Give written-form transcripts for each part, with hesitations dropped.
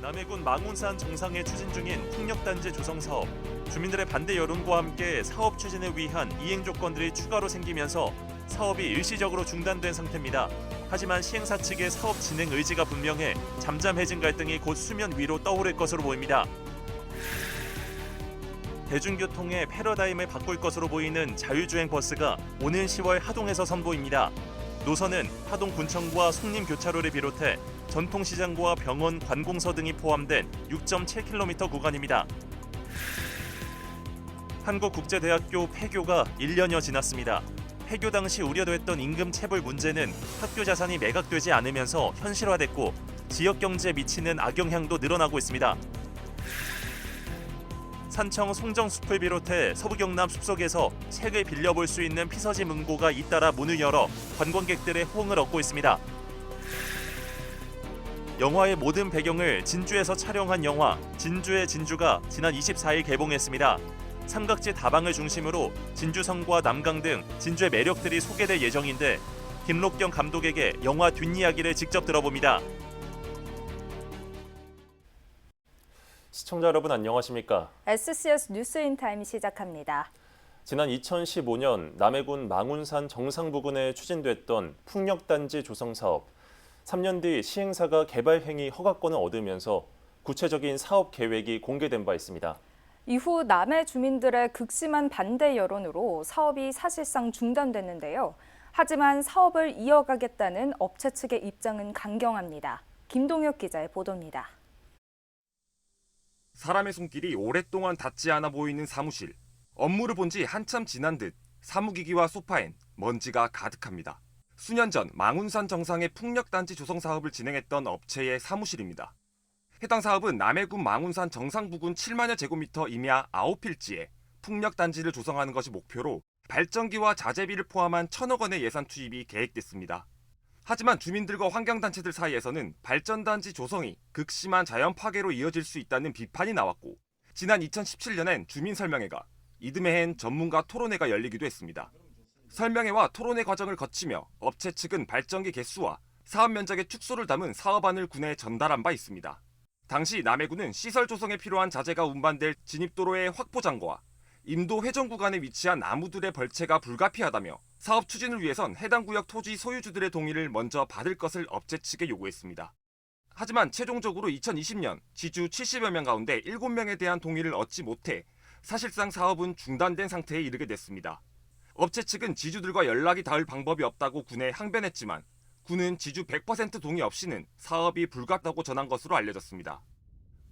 남해군 망운산 정상에 추진 중인 풍력단지 조성 사업. 주민들의 반대 여론과 함께 사업 추진을 위한 이행 조건들이 추가로 생기면서 사업이 일시적으로 중단된 상태입니다. 하지만 시행사 측의 사업 진행 의지가 분명해 잠잠해진 갈등이 곧 수면 위로 떠오를 것으로 보입니다. 대중교통의 패러다임을 바꿀 것으로 보이는 자율주행 버스가 오는 10월 하동에서 선보입니다. 노선은 하동군청과 송림교차로를 비롯해 전통시장과 병원, 관공서 등이 포함된 6.7km 구간입니다. 한국국제대학교 폐교가 1년여 지났습니다. 폐교 당시 우려됐던 임금 체불 문제는 학교 자산이 매각되지 않으면서 현실화됐고 지역 경제에 미치는 악영향도 늘어나고 있습니다. 산청 송정숲을 비롯해 서부 경남 숲속에서 책을 빌려볼 수 있는 피서지 문고가 잇따라 문을 열어 관광객들의 호응을 얻고 있습니다. 영화의 모든 배경을 진주에서 촬영한 영화 진주의 진주가 지난 24일 개봉했습니다. 삼각지 다방을 중심으로 진주성과 남강 등 진주의 매력들이 소개될 예정인데 김록경 감독에게 영화 뒷이야기를 직접 들어봅니다. 시청자 여러분 안녕하십니까? SCS 뉴스인타임 시작합니다. 지난 2015년 남해군 망운산 정상 부근에 추진됐던 풍력단지 조성 사업. 3년 뒤 시행사가 개발 행위 허가권을 얻으면서 구체적인 사업 계획이 공개된 바 있습니다. 이후 남해 주민들의 극심한 반대 여론으로 사업이 사실상 중단됐는데요. 하지만 사업을 이어가겠다는 업체 측의 입장은 강경합니다. 김동혁 기자의 보도입니다. 사람의 손길이 오랫동안 닿지 않아 보이는 사무실. 업무를 본 지 한참 지난 듯 사무기기와 소파엔 먼지가 가득합니다. 수년 전 망운산 정상의 풍력단지 조성 사업을 진행했던 업체의 사무실입니다. 해당 사업은 남해군 망운산 정상 부근 7만여 제곱미터 임야 9필지에 풍력단지를 조성하는 것이 목표로 발전기와 자재비를 포함한 1,000억 원의 예산 투입이 계획됐습니다. 하지만 주민들과 환경단체들 사이에서는 발전단지 조성이 극심한 자연 파괴로 이어질 수 있다는 비판이 나왔고 지난 2017년엔 주민설명회가 이듬해엔 전문가 토론회가 열리기도 했습니다. 설명회와 토론회 과정을 거치며 업체 측은 발전기 개수와 사업 면적의 축소를 담은 사업안을 군에 전달한 바 있습니다. 당시 남해군은 시설 조성에 필요한 자재가 운반될 진입도로의 확보장과 임도 회전 구간에 위치한 나무들의 벌채가 불가피하다며 사업 추진을 위해선 해당 구역 토지 소유주들의 동의를 먼저 받을 것을 업체 측에 요구했습니다. 하지만 최종적으로 2020년 지주 70여 명 가운데 7명에 대한 동의를 얻지 못해 사실상 사업은 중단된 상태에 이르게 됐습니다. 업체 측은 지주들과 연락이 닿을 방법이 없다고 군에 항변했지만 군은 지주 100% 동의 없이는 사업이 불가피하다고 전한 것으로 알려졌습니다.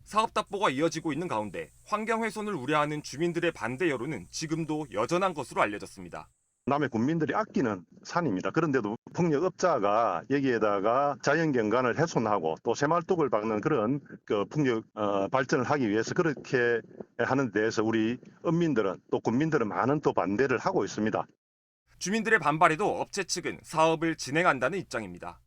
사업 답보가 이어지고 있는 가운데 환경 훼손을 우려하는 주민들의 반대 여론은 지금도 여전한 것으로 알려졌습니다. 남해 군민들이 아끼는 산입니다. 그런데도 풍력업자가 여기에다가 자연경관을 훼손하고 또 새말뚝을 박는 그런 풍력 발전을 하기 위해서 그렇게 하는 데 대해서 우리 은민들은 또 군민들은 많은 또 반대를 하고 있습니다. 주민들의 반발에도 업체 측은 사업을 진행한다는 입장입니다.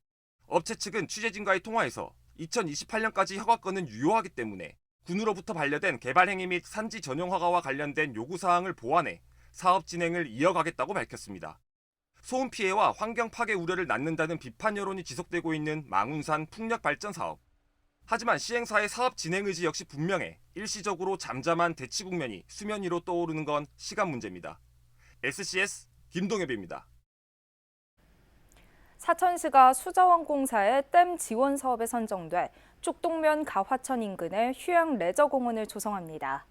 업체 측은 취재진과의 통화에서 2028년까지 허가권은 유효하기 때문에 군으로부터 반려된 개발 행위 및 산지 전용 허가와 관련된 요구사항을 보완해 사업 진행을 이어가겠다고 밝혔습니다. 소음 피해와 환경 파괴 우려를 낳는다는 비판 여론이 지속되고 있는 망운산 풍력 발전 사업. 하지만 시행사의 사업 진행 의지 역시 분명해 일시적으로 잠잠한 대치 국면이 수면 위로 떠오르는 건 시간 문제입니다. SCS 김동엽입니다. 사천시가 수자원공사의 댐 지원 사업에 선정돼 축동면 가화천 인근에 휴양 레저공원을 조성합니다.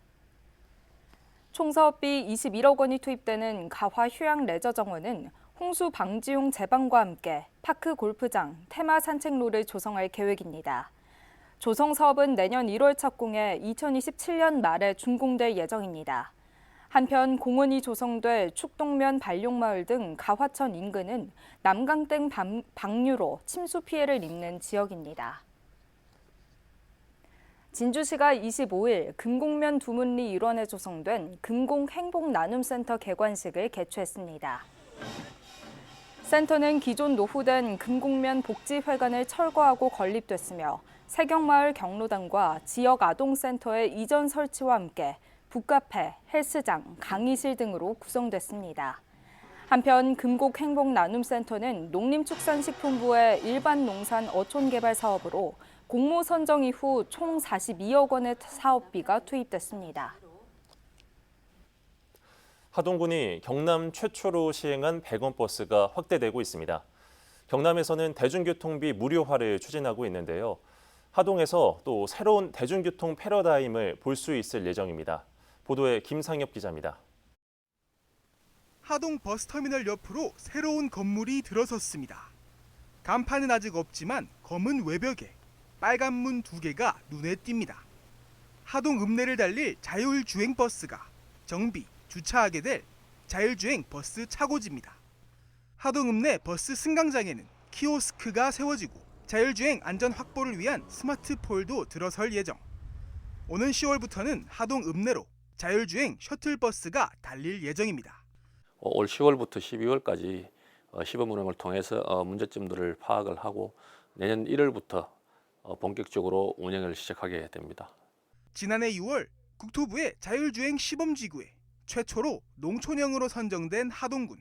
총 사업비 21억 원이 투입되는 가화 휴양 레저 정원은 홍수 방지용 제방과 함께 파크 골프장, 테마 산책로를 조성할 계획입니다. 조성 사업은 내년 1월 착공해 2027년 말에 준공될 예정입니다. 한편 공원이 조성될 축동면 발룡마을 등 가화천 인근은 남강댐 방류로 침수 피해를 입는 지역입니다. 진주시가 25일 금곡면 두문리 일원에 조성된 금곡행복나눔센터 개관식을 개최했습니다. 센터는 기존 노후된 금곡면 복지회관을 철거하고 건립됐으며 세경마을 경로당과 지역 아동센터의 이전 설치와 함께 북카페, 헬스장, 강의실 등으로 구성됐습니다. 한편 금곡행복나눔센터는 농림축산식품부의 일반 농산 어촌 개발 사업으로 공모 선정 이후 총 42억 원의 사업비가 투입됐습니다. 하동군이 경남 최초로 시행한 100원 버스가 확대되고 있습니다. 경남에서는 대중교통비 무료화를 추진하고 있는데요. 하동에서 또 새로운 대중교통 패러다임을 볼 수 있을 예정입니다. 보도에 김상엽 기자입니다. 하동 버스터미널 옆으로 새로운 건물이 들어섰습니다. 간판은 아직 없지만 검은 외벽에 빨간 문 2개가 눈에 띕니다. 하동 읍내를 달릴 자율주행 버스가 정비, 주차하게 될 자율주행 버스 차고지입니다. 하동 읍내 버스 승강장에는 키오스크가 세워지고 자율주행 안전 확보를 위한 스마트 폴도 들어설 예정. 오는 10월부터는 하동 읍내로 자율주행 셔틀버스가 달릴 예정입니다. 올 10월부터 12월까지 시범 운행을 통해서 문제점들을 파악을 하고 내년 1월부터 본격적으로 운행을 시작하게 됩니다. 지난해 6월 국토부의 자율주행 시범지구에 최초로 농촌형으로 선정된 하동군.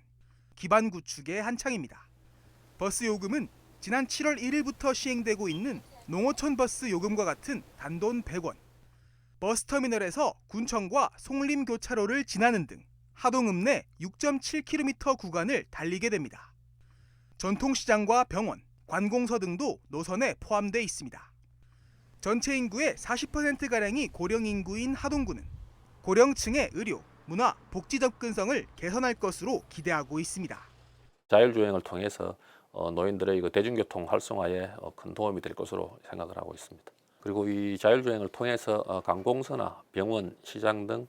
기반 구축의 한창입니다. 버스 요금은 지난 7월 1일부터 시행되고 있는 농어촌 버스 요금과 같은 단돈 100원. 버스터미널에서 군청과 송림교차로를 지나는 등 하동 읍내 6.7km 구간을 달리게 됩니다. 전통시장과 병원, 관공서 등도 노선에 포함돼 있습니다. 전체 인구의 40%가량이 고령 인구인 하동군은 고령층의 의료, 문화, 복지 접근성을 개선할 것으로 기대하고 있습니다. 자율주행을 통해서 노인들의 대중교통 활성화에 큰 도움이 될 것으로 생각을 하고 있습니다. 그리고 이 자율주행을 통해서 관공서나 병원, 시장 등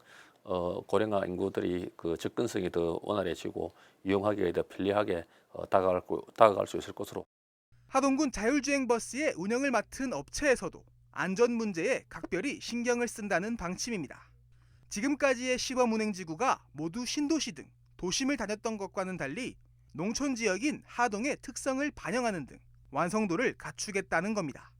고령화 인구들이 그 접근성이 더 원활해지고 이용하기에 더 편리하게 다가갈 수 있을 것으로. 하동군 자율주행 버스의 운영을 맡은 업체에서도 안전 문제에 각별히 신경을 쓴다는 방침입니다. 지금까지의 시범 운행지구가 모두 신도시 등 도심을 다녔던 것과는 달리 농촌 지역인 하동의 특성을 반영하는 등 완성도를 갖추겠다는 겁니다.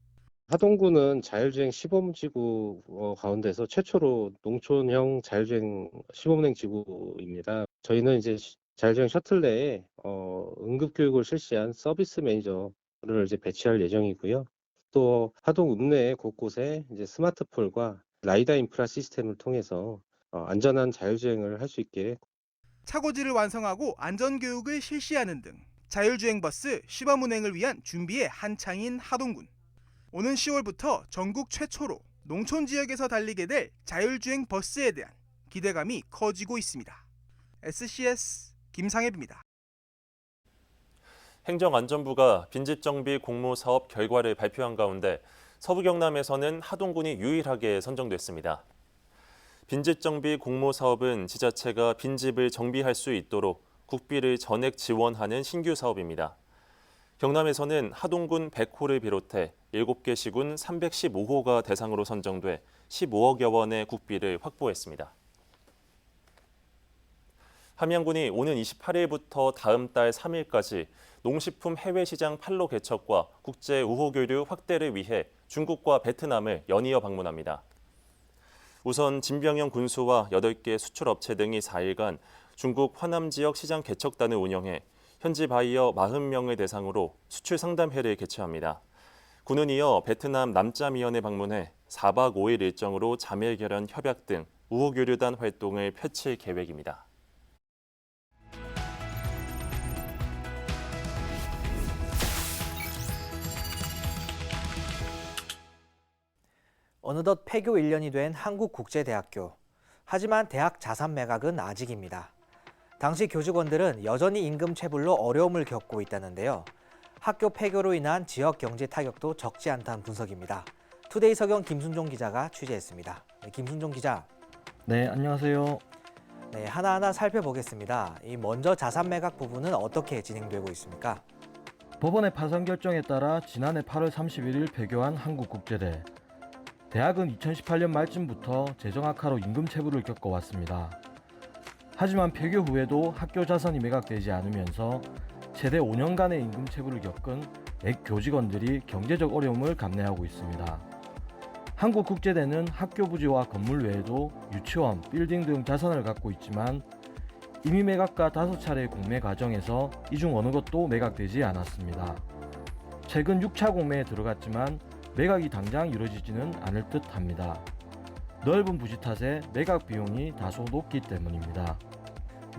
하동군은 자율주행 시범지구 가운데서 최초로 농촌형 자율주행 시범운행 지구입니다. 저희는 이제 자율주행 셔틀 내에 응급교육을 실시한 서비스 매니저를 이제 배치할 예정이고요. 또 하동 읍내 곳곳에 이제 스마트폴과 라이다 인프라 시스템을 통해서 안전한 자율주행을 할 수 있게 차고지를 완성하고 안전교육을 실시하는 등 자율주행 버스 시범 운행을 위한 준비에 한창인 하동군. 오는 10월부터 전국 최초로 농촌 지역에서 달리게 될 자율주행 버스에 대한 기대감이 커지고 있습니다. SCS 김상엽입니다. 행정안전부가 빈집정비 공모 사업 결과를 발표한 가운데 서부 경남에서는 하동군이 유일하게 선정됐습니다. 빈집정비 공모 사업은 지자체가 빈집을 정비할 수 있도록 국비를 전액 지원하는 신규 사업입니다. 경남에서는 하동군 100호를 비롯해 7개 시군 315호가 대상으로 선정돼 15억여 원의 국비를 확보했습니다. 함양군이 오는 28일부터 다음 달 3일까지 농식품 해외 시장 판로 개척과 국제 우호 교류 확대를 위해 중국과 베트남을 연이어 방문합니다. 우선 진병영 군수와 8개 수출업체 등이 4일간 중국 화남 지역 시장 개척단을 운영해 현지 바이어 40명을 대상으로 수출 상담회를 개최합니다. 군은 이어 베트남 남짜미현에 방문해 4박 5일 일정으로 자매 결연 협약 등 우호 교류단 활동을 펼칠 계획입니다. 어느덧 폐교 1년이 된 한국국제대학교. 하지만 대학 자산 매각은 아직입니다. 당시 교직원들은 여전히 임금 체불로 어려움을 겪고 있다는데요. 학교 폐교로 인한 지역 경제 타격도 적지 않다는 분석입니다. 투데이 서경 김순종 기자가 취재했습니다. 네, 김순종 기자. 네, 안녕하세요. 네, 하나하나 살펴보겠습니다. 먼저 자산 매각 부분은 어떻게 진행되고 있습니까? 법원의 파산 결정에 따라 지난해 8월 31일 폐교한 한국국제대. 대학은 2018년 말쯤부터 재정 악화로 임금 체불을 겪어왔습니다. 하지만 폐교 후에도 학교 자산이 매각되지 않으면서 최대 5년간의 임금 체불을 겪은 액 교직원들이 경제적 어려움을 감내하고 있습니다. 한국국제대는 학교 부지와 건물 외에도 유치원, 빌딩 등 자산을 갖고 있지만 임의 매각과 5차례의 공매 과정에서 이 중 어느 것도 매각되지 않았습니다. 최근 6차 공매에 들어갔지만 매각이 당장 이루어지지는 않을 듯합니다. 넓은 부지 탓에 매각 비용이 다소 높기 때문입니다.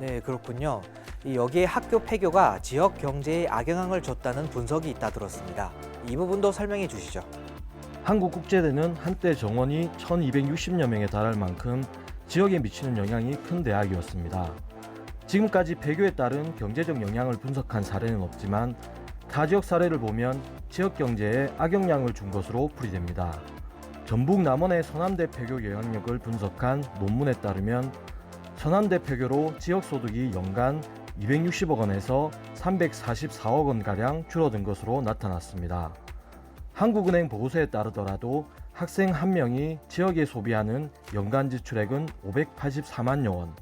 네, 그렇군요. 여기에 학교 폐교가 지역 경제에 악영향을 줬다는 분석이 있다 들었습니다. 이 부분도 설명해 주시죠. 한국국제대는 한때 정원이 1260여 명에 달할 만큼 지역에 미치는 영향이 큰 대학이었습니다. 지금까지 폐교에 따른 경제적 영향을 분석한 사례는 없지만 타 지역 사례를 보면 지역 경제에 악영향을 준 것으로 풀이됩니다. 전북 남원의 서남대 폐교 영향력을 분석한 논문에 따르면 서남대 폐교로 지역 소득이 연간 260억 원에서 344억 원가량 줄어든 것으로 나타났습니다. 한국은행 보고서에 따르더라도 학생 한 명이 지역에 소비하는 연간 지출액은 584만여 원.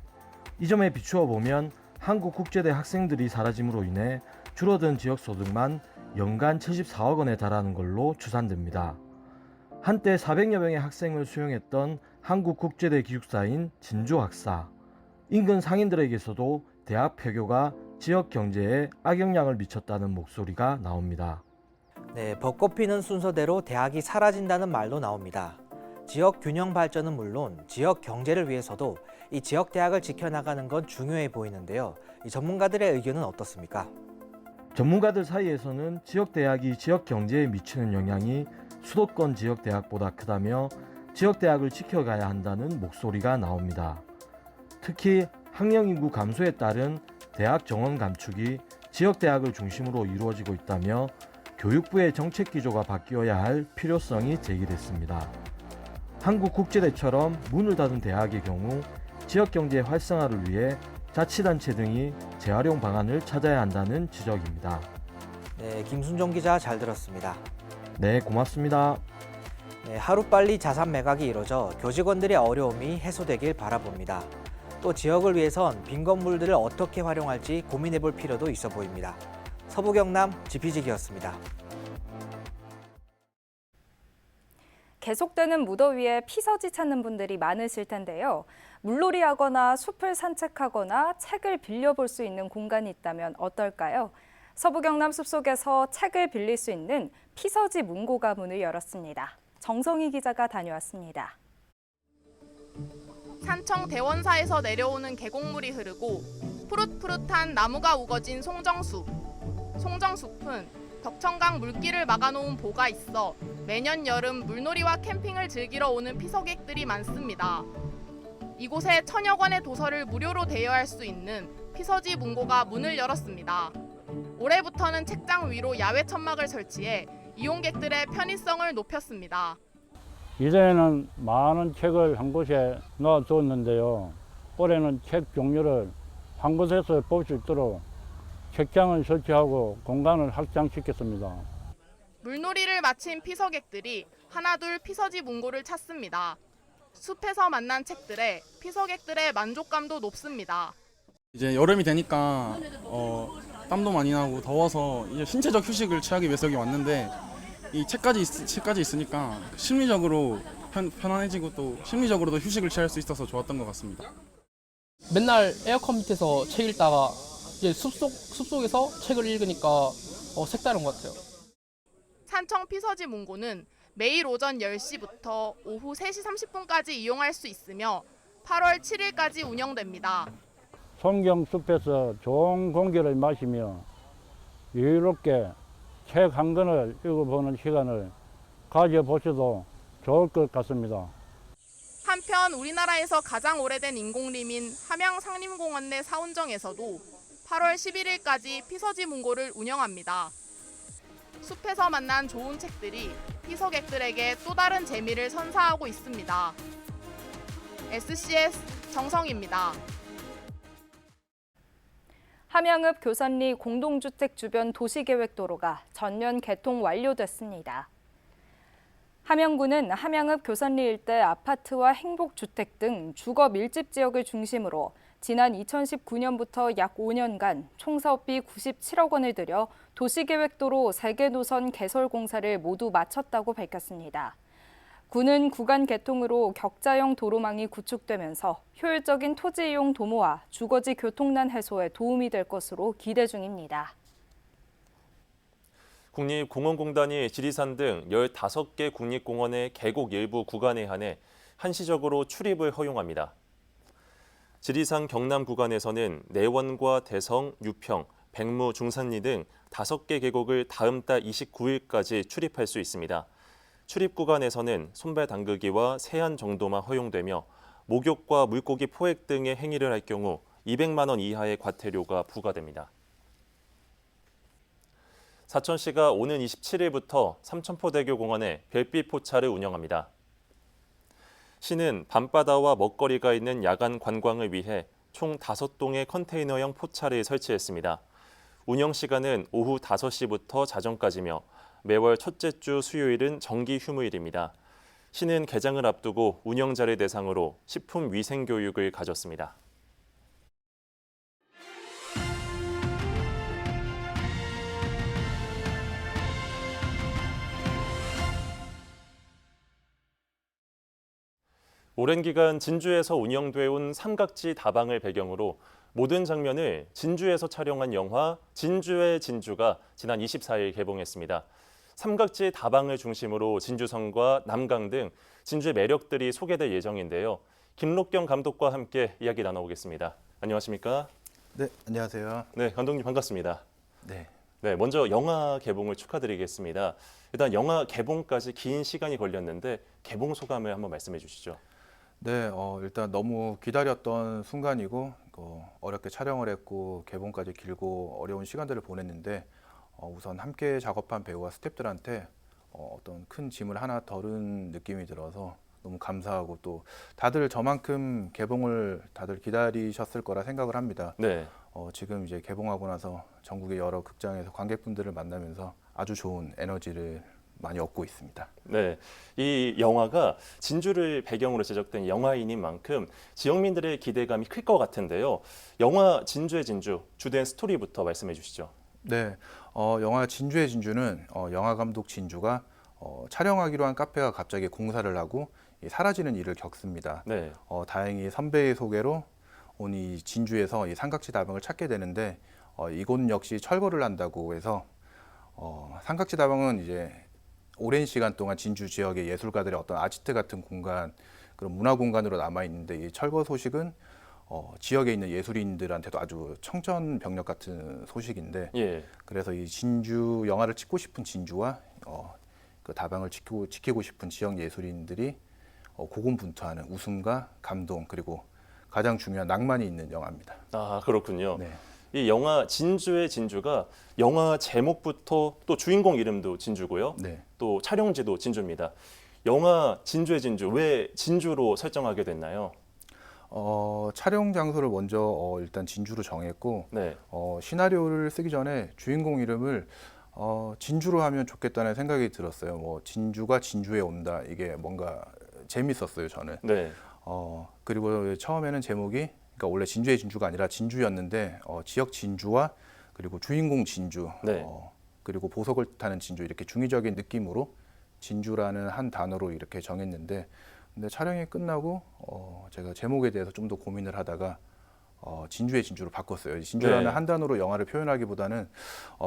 이 점에 비추어 보면 한국국제대 학생들이 사라짐으로 인해 줄어든 지역 소득만 연간 74억 원에 달하는 걸로 추산됩니다. 한때 400여 명의 학생을 수용했던 한국국제대 기숙사인 진주학사. 인근 상인들에게서도 대학 폐교가 지역 경제에 악영향을 미쳤다는 목소리가 나옵니다. 네, 벚꽃 피는 순서대로 대학이 사라진다는 말도 나옵니다. 지역 균형 발전은 물론 지역 경제를 위해서도 이 지역 대학을 지켜나가는 건 중요해 보이는데요. 이 전문가들의 의견은 어떻습니까? 전문가들 사이에서는 지역 대학이 지역 경제에 미치는 영향이 수도권 지역 대학보다 크다며 지역 대학을 지켜가야 한다는 목소리가 나옵니다. 특히 학령 인구 감소에 따른 대학 정원 감축이 지역 대학을 중심으로 이루어지고 있다며 교육부의 정책 기조가 바뀌어야 할 필요성이 제기됐습니다. 한국국제대처럼 문을 닫은 대학의 경우 지역 경제 활성화를 위해 자치단체 등이 재활용 방안을 찾아야 한다는 지적입니다. 네, 김순종 기자 잘 들었습니다. 네, 고맙습니다. 네, 하루빨리 자산 매각이 이뤄져 교직원들의 어려움이 해소되길 바라봅니다. 또 지역을 위해선 빈 건물들을 어떻게 활용할지 고민해 볼 필요도 있어 보입니다. 서부 경남 지피지기였습니다. 계속되는 무더위에 피서지 찾는 분들이 많으실 텐데요. 물놀이 하거나 숲을 산책하거나 책을 빌려볼 수 있는 공간이 있다면 어떨까요? 서부 경남 숲속에서 책을 빌릴 수 있는 피서지 문고가 문을 열었습니다. 정성희 기자가 다녀왔습니다. 산청 대원사에서 내려오는 계곡물이 흐르고 푸릇푸릇한 나무가 우거진 송정숲. 송정숲은 덕천강 물길을 막아놓은 보가 있어 매년 여름 물놀이와 캠핑을 즐기러 오는 피서객들이 많습니다. 이곳에 천여 권의 도서를 무료로 대여할 수 있는 피서지 문고가 문을 열었습니다. 올해부터는 책장 위로 야외 천막을 설치해 이용객들의 편의성을 높였습니다. 이전에는 많은 책을 한 곳에 놓아두었는데요. 올해는 책 종류를 한 곳에서 볼 수 있도록 책장을 설치하고 공간을 확장시켰습니다. 물놀이를 마친 피서객들이 하나둘 피서지 문고를 찾습니다. 숲에서 만난 책들에 피서객들의 만족감도 높습니다. 이제 여름이 되니까 땀도 많이 나고 더워서 이제 신체적 휴식을 취하기 위해서 여기 왔는데 이 책까지 있으니까 심리적으로 편안해지고 또 심리적으로도 휴식을 취할 수 있어서 좋았던 것 같습니다. 맨날 에어컨 밑에서 책 읽다가 이제 숲속에서 책을 읽으니까 색다른 것 같아요. 산청 피서지 문고는 매일 오전 10시부터 오후 3시 30분까지 이용할 수 있으며 8월 7일까지 운영됩니다. 송경숲에서 좋은 공기를 마시며 여유롭게 책 한 권을 읽어보는 시간을 가져보셔도 좋을 것 같습니다. 한편 우리나라에서 가장 오래된 인공림인 함양상림공원 내 사운정에서도 8월 11일까지 피서지 문고를 운영합니다. 숲에서 만난 좋은 책들이 피서객들에게 또 다른 재미를 선사하고 있습니다. SCS 정성입니다. 함양읍 교산리 공동주택 주변 도시계획도로가 전면 개통 완료됐습니다. 함양군은 함양읍 교산리 일대 아파트와 행복주택 등 주거 밀집 지역을 중심으로 지난 2019년부터 약 5년간 총 사업비 97억 원을 들여 도시계획도로 3개 노선 개설 공사를 모두 마쳤다고 밝혔습니다. 군은 구간 개통으로 격자형 도로망이 구축되면서 효율적인 토지 이용 도모와 주거지 교통난 해소에 도움이 될 것으로 기대 중입니다. 국립공원공단이 지리산 등 15개 국립공원의 계곡 일부 구간에 한해 한시적으로 출입을 허용합니다. 지리산 경남 구간에서는 내원과 대성, 유평, 백무, 중산리 등 5개 계곡을 다음 달 29일까지 출입할 수 있습니다. 출입 구간에서는 손발 담그기와 세안 정도만 허용되며 목욕과 물고기 포획 등의 행위를 할 경우 200만 원 이하의 과태료가 부과됩니다. 사천시가 오는 27일부터 삼천포대교 공원에 별빛 포차를 운영합니다. 시는 밤바다와 먹거리가 있는 야간 관광을 위해 총 5동의 컨테이너형 포차를 설치했습니다. 운영 시간은 오후 5시부터 자정까지며 매월 첫째 주 수요일은 정기 휴무일입니다. 시는 개장을 앞두고 운영자를 대상으로 식품 위생 교육을 가졌습니다. 오랜 기간 진주에서 운영돼 온 삼각지 다방을 배경으로 모든 장면을 진주에서 촬영한 영화 진주의 진주가 지난 24일 개봉했습니다. 삼각지 다방을 중심으로 진주성과 남강 등 진주의 매력들이 소개될 예정인데요. 김록경 감독과 함께 이야기 나눠보겠습니다. 안녕하십니까? 네, 안녕하세요. 네, 감독님 반갑습니다. 네. 네, 먼저 영화 개봉을 축하드리겠습니다. 일단 영화 개봉까지 긴 시간이 걸렸는데 개봉 소감을 한번 말씀해 주시죠. 네, 일단 너무 기다렸던 순간이고 어렵게 촬영을 했고 개봉까지 길고 어려운 시간들을 보냈는데 우선 함께 작업한 배우와 스태프들한테 어떤 큰 짐을 하나 덜은 느낌이 들어서 너무 감사하고 또 다들 저만큼 개봉을 다들 기다리셨을 거라 생각을 합니다. 네. 지금 이제 개봉하고 나서 전국의 여러 극장에서 관객분들을 만나면서 아주 좋은 에너지를 많이 얻고 있습니다. 네, 이 영화가 진주를 배경으로 제작된 영화이닌 만큼 지역민들의 기대감이 클 것 같은데요. 영화 진주의 진주, 주된 스토리부터 말씀해 주시죠. 네, 영화 진주의 진주는 영화 감독 진주가 촬영하기로 한 카페가 갑자기 공사를 하고 사라지는 일을 겪습니다. 네. 다행히 선배의 소개로 온 이 진주에서 이 삼각지 다방을 찾게 되는데 이곳 역시 철거를 한다고 해서 삼각지 다방은 이제 오랜 시간 동안 진주 지역의 예술가들의 어떤 아지트 같은 공간, 그런 문화 공간으로 남아 있는데 이 철거 소식은 지역에 있는 예술인들한테도 아주 청천벽력 같은 소식인데, 예. 그래서 이 진주 영화를 찍고 싶은 진주와 그 다방을 지키고 싶은 지역 예술인들이 고군분투하는 웃음과 감동 그리고 가장 중요한 낭만이 있는 영화입니다. 아, 그렇군요. 네. 이 영화 진주의 진주가 영화 제목부터 또 주인공 이름도 진주고요. 네. 또 촬영지도 진주입니다. 영화 진주의 진주, 왜 진주로 설정하게 됐나요? 촬영 장소를 먼저 일단 진주로 정했고, 네. 시나리오를 쓰기 전에 주인공 이름을 진주로 하면 좋겠다는 생각이 들었어요. 뭐 진주가 진주에 온다, 이게 뭔가 재밌었어요, 저는. 네. 그리고 처음에는 제목이, 그러니까 원래 진주의 진주가 아니라 진주였는데 지역 진주와 그리고 주인공 진주, 네. 그리고 보석을 타는 진주, 이렇게 중의적인 느낌으로 진주라는 한 단어로 이렇게 정했는데, 근데 촬영이 끝나고 제가 제목에 대해서 좀 더 고민을 하다가 진주의 진주로 바꿨어요. 진주라는 네. 한 단어로 영화를 표현하기보다는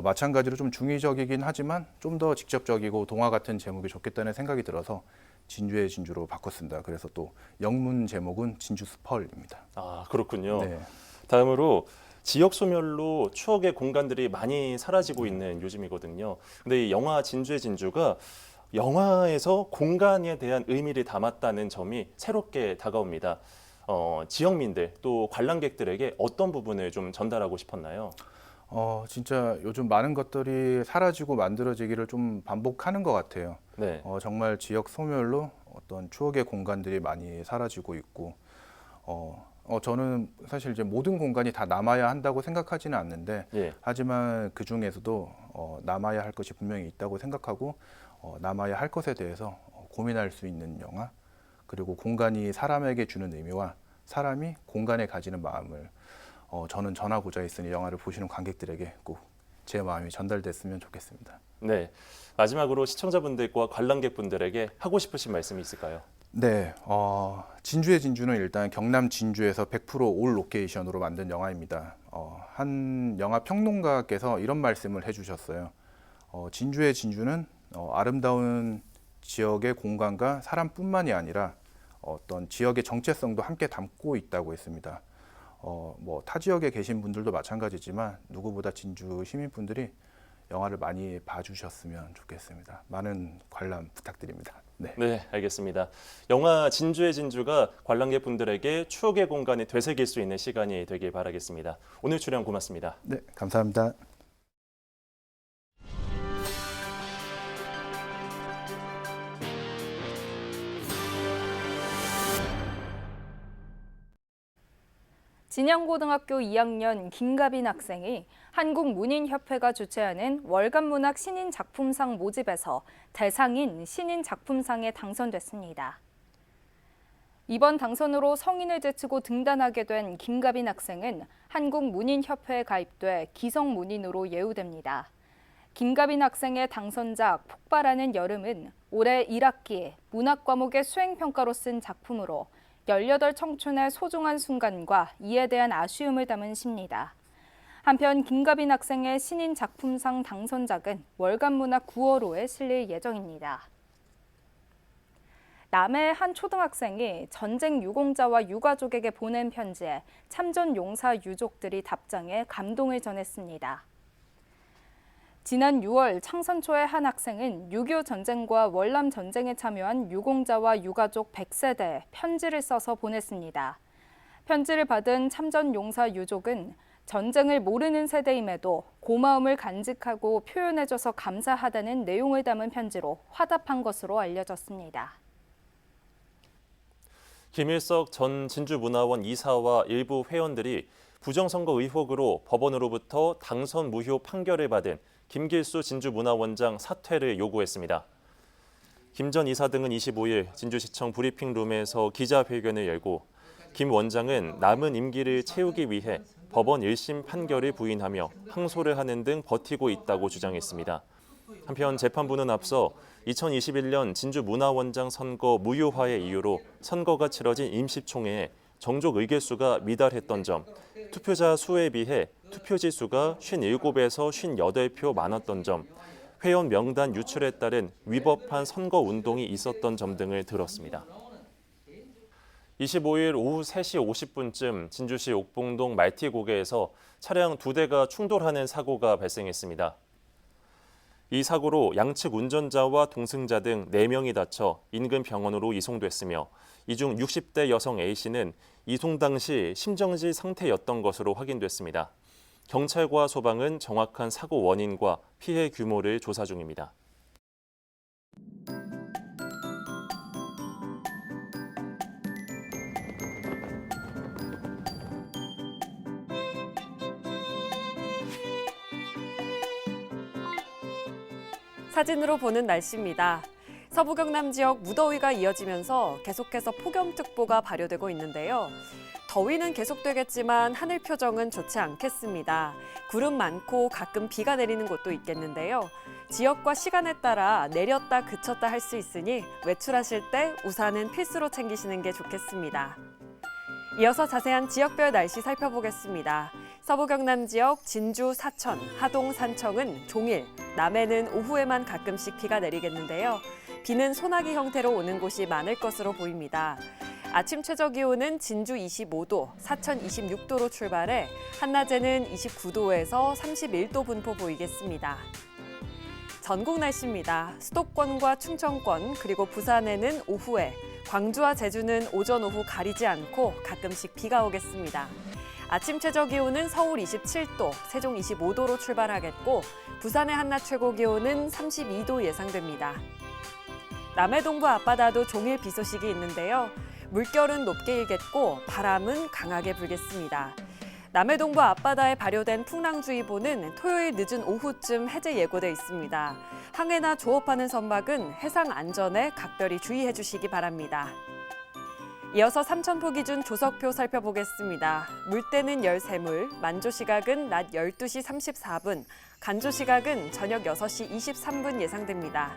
마찬가지로 좀 중의적이긴 하지만 좀 더 직접적이고 동화 같은 제목이 좋겠다는 생각이 들어서 진주의 진주로 바꿨습니다. 그래서 또 영문 제목은 진주 스펄입니다. 아, 그렇군요. 네. 다음으로 지역 소멸로 추억의 공간들이 많이 사라지고 있는 요즘이거든요. 근데 이 영화 진주의 진주가 영화에서 공간에 대한 의미를 담았다는 점이 새롭게 다가옵니다. 지역민들 또 관람객들에게 어떤 부분을 좀 전달하고 싶었나요? 진짜 요즘 많은 것들이 사라지고 만들어지기를 좀 반복하는 것 같아요. 네. 정말 지역 소멸로 어떤 추억의 공간들이 많이 사라지고 있고, 저는 사실 이제 모든 공간이 다 남아야 한다고 생각하지는 않는데, 예. 하지만 그 중에서도 남아야 할 것이 분명히 있다고 생각하고, 남아야 할 것에 대해서 고민할 수 있는 영화, 그리고 공간이 사람에게 주는 의미와 사람이 공간에 가지는 마음을 저는 전하고자 했으니 영화를 보시는 관객들에게 꼭 제 마음이 전달됐으면 좋겠습니다. 네. 마지막으로 시청자분들과 관람객분들에게 하고 싶으신 말씀이 있을까요? 네, 진주의 진주는 일단 경남 진주에서 100% 올 로케이션으로 만든 영화입니다. 한 영화 평론가께서 이런 말씀을 해주셨어요. 진주의 진주는 아름다운 지역의 공간과 사람뿐만이 아니라 어떤 지역의 정체성도 함께 담고 있다고 했습니다. 타 지역에 계신 분들도 마찬가지지만 누구보다 진주 시민분들이 영화를 많이 봐주셨으면 좋겠습니다. 많은 관람 부탁드립니다. 네, 알겠습니다. 영화 진주의 진주가 관람객분들에게 추억의 공간이 되새길 수 있는 시간이 되길 바라겠습니다. 오늘 출연 고맙습니다. 네, 감사합니다. 진양고등학교 2학년 김가빈 학생이 한국문인협회가 주최하는 월간문학 신인작품상 모집에서 대상인 신인작품상에 당선됐습니다. 이번 당선으로 성인을 제치고 등단하게 된 김가빈 학생은 한국문인협회에 가입돼 기성문인으로 예우됩니다. 김가빈 학생의 당선작 폭발하는 여름은 올해 1학기에 문학과목의 수행평가로 쓴 작품으로 18 청춘의 소중한 순간과 이에 대한 아쉬움을 담은 시입니다. 한편 김가빈 학생의 신인 작품상 당선작은 월간문학 9월호에 실릴 예정입니다. 남해 한 초등학생이 전쟁 유공자와 유가족에게 보낸 편지에 참전 용사 유족들이 답장해 감동을 전했습니다. 지난 6월 창선초의 한 학생은 6.25 전쟁과 월남 전쟁에 참여한 유공자와 유가족 100세대에 편지를 써서 보냈습니다. 편지를 받은 참전 용사 유족은 전쟁을 모르는 세대임에도 고마움을 간직하고 표현해줘서 감사하다는 내용을 담은 편지로 화답한 것으로 알려졌습니다. 김일석 전 진주문화원 이사와 일부 회원들이 부정선거 의혹으로 법원으로부터 당선 무효 판결을 받은 김길수 진주문화원장 사퇴를 요구했습니다. 김 전 이사 등은 25일 진주시청 브리핑룸에서 기자회견을 열고 김 원장은 남은 임기를 채우기 위해 법원 1심 판결을 부인하며 항소를 하는 등 버티고 있다고 주장했습니다. 한편 재판부는 앞서 2021년 진주문화원장 선거 무효화의 이유로 선거가 치러진 임시총회에 정족 의결수가 미달했던 점, 투표자 수에 비해 투표지 수가 57에서 58표 많았던 점, 회원 명단 유출에 따른 위법한 선거 운동이 있었던 점 등을 들었습니다. 25일 오후 3시 50분쯤 진주시 옥봉동 말티고개에서 차량 2대가 충돌하는 사고가 발생했습니다. 이 사고로 양측 운전자와 동승자 등 4명이 다쳐 인근 병원으로 이송됐으며 이 중 60대 여성 A씨는 이송 당시 심정지 상태였던 것으로 확인됐습니다. 경찰과 소방은 정확한 사고 원인과 피해 규모를 조사 중입니다. 사진으로 보는 날씨입니다. 서부 경남 지역 무더위가 이어지면서 계속해서 폭염특보가 발효되고 있는데요. 더위는 계속되겠지만 하늘 표정은 좋지 않겠습니다. 구름 많고 가끔 비가 내리는 곳도 있겠는데요. 지역과 시간에 따라 내렸다 그쳤다 할 수 있으니 외출하실 때 우산은 필수로 챙기시는 게 좋겠습니다. 이어서 자세한 지역별 날씨 살펴보겠습니다. 서부 경남 지역 진주, 사천, 하동, 산청은 종일, 남해는 오후에만 가끔씩 비가 내리겠는데요. 비는 소나기 형태로 오는 곳이 많을 것으로 보입니다. 아침 최저 기온은 진주 25도, 사천 26도로 출발해 한낮에는 29도에서 31도 분포 보이겠습니다. 전국 날씨입니다. 수도권과 충청권 그리고 부산에는 오후에, 광주와 제주는 오전 오후 가리지 않고 가끔씩 비가 오겠습니다. 아침 최저 기온은 서울 27도, 세종 25도로 출발하겠고 부산의 한낮 최고 기온은 32도 예상됩니다. 남해 동부 앞바다도 종일 비 소식이 있는데요. 물결은 높게 일겠고 바람은 강하게 불겠습니다. 남해 동부 앞바다에 발효된 풍랑주의보는 토요일 늦은 오후쯤 해제 예고돼 있습니다. 항해나 조업하는 선박은 해상 안전에 각별히 주의해 주시기 바랍니다. 이어서 삼천포 기준 조석표 살펴보겠습니다. 물때는 13물, 만조 시각은 낮 12시 34분, 간조 시각은 저녁 6시 23분 예상됩니다.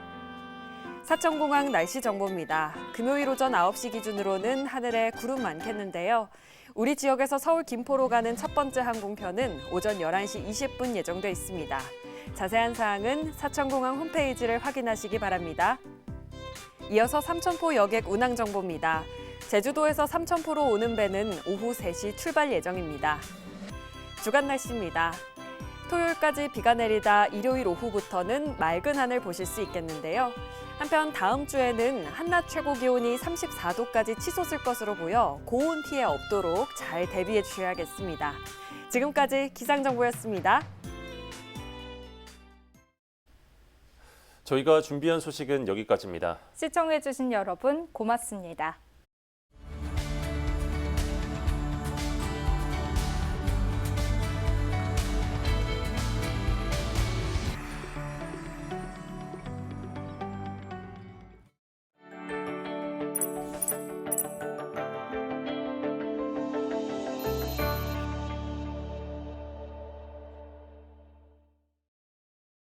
사천공항 날씨 정보입니다. 금요일 오전 9시 기준으로는 하늘에 구름 많겠는데요. 우리 지역에서 서울 김포로 가는 첫 번째 항공편은 오전 11시 20분 예정돼 있습니다. 자세한 사항은 사천공항 홈페이지를 확인하시기 바랍니다. 이어서 삼천포 여객 운항 정보입니다. 제주도에서 삼천포로 오는 배는 오후 3시 출발 예정입니다. 주간 날씨입니다. 토요일까지 비가 내리다 일요일 오후부터는 맑은 하늘 보실 수 있겠는데요. 한편 다음 주에는 한낮 최고 기온이 34도까지 치솟을 것으로 보여 고온 피해 없도록 잘 대비해 주셔야겠습니다. 지금까지 기상정보였습니다. 저희가 준비한 소식은 여기까지입니다. 시청해주신 여러분 고맙습니다.